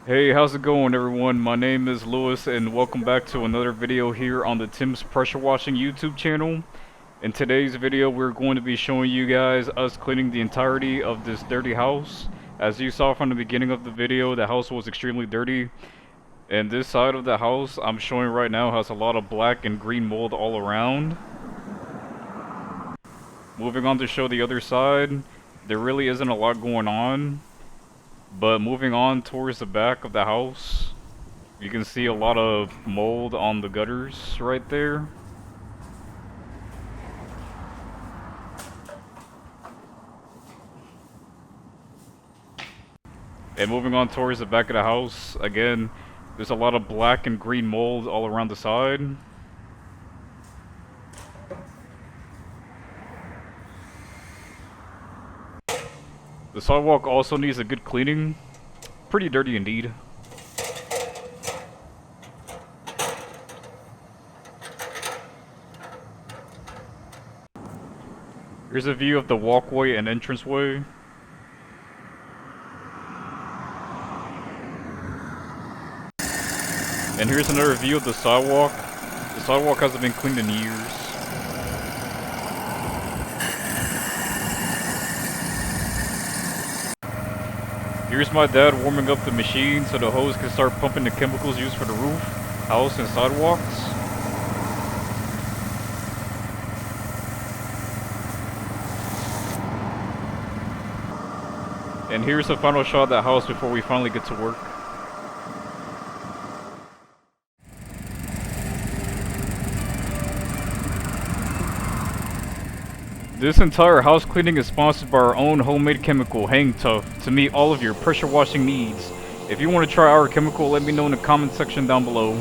Hey, how's it going everyone? My name is Lewis and welcome back to another video here on the Tim's Pressure Washing YouTube channel. In today's video we're going to be showing you guys us cleaning the entirety of this dirty house. As you saw from the beginning of the video, the house was extremely dirty. And this side of the house I'm showing right now has a lot of black and green mold all around. Moving on to show the other side, there really isn't a lot going on. But moving on towards the back of the house, you can see a lot of mold on the gutters right there. And moving on towards the back of the house, again, there's a lot of black and green mold all around the side. The sidewalk also needs a good cleaning. Pretty dirty indeed. Here's a view of the walkway and entranceway. And here's another view of the sidewalk. The sidewalk hasn't been cleaned in years. Here's my dad warming up the machine so the hose can start pumping the chemicals used for the roof, house, and sidewalks. And here's the final shot of that house before we finally get to work. This entire house cleaning is sponsored by our own homemade chemical, Hang Tough, to meet all of your pressure washing needs. If you want to try our chemical, let me know in the comment section down below.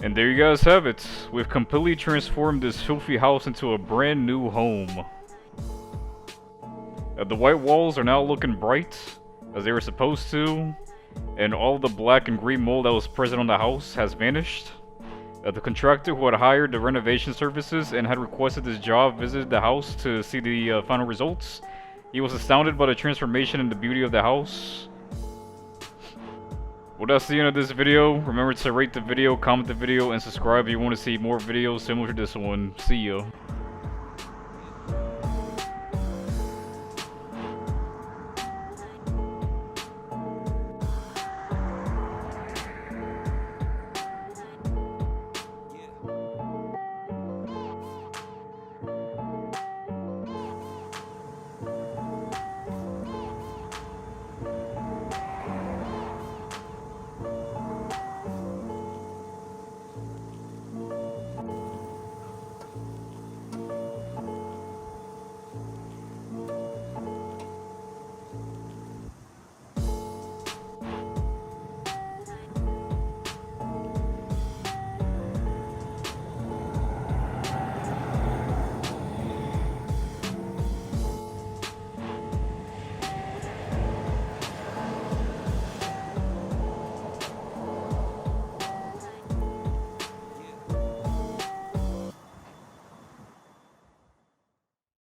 And there you guys have it. We've completely transformed this filthy house into a brand new home. The white walls are now looking bright, as they were supposed to, and all the black and green mold that was present on the house has vanished. The contractor who had hired the renovation services and had requested this job visited the house to see the final results. He was astounded by the transformation and the beauty of the house. Well, that's the end of this video. Remember to rate the video, comment the video, and subscribe if you want to see more videos similar to this one. See ya.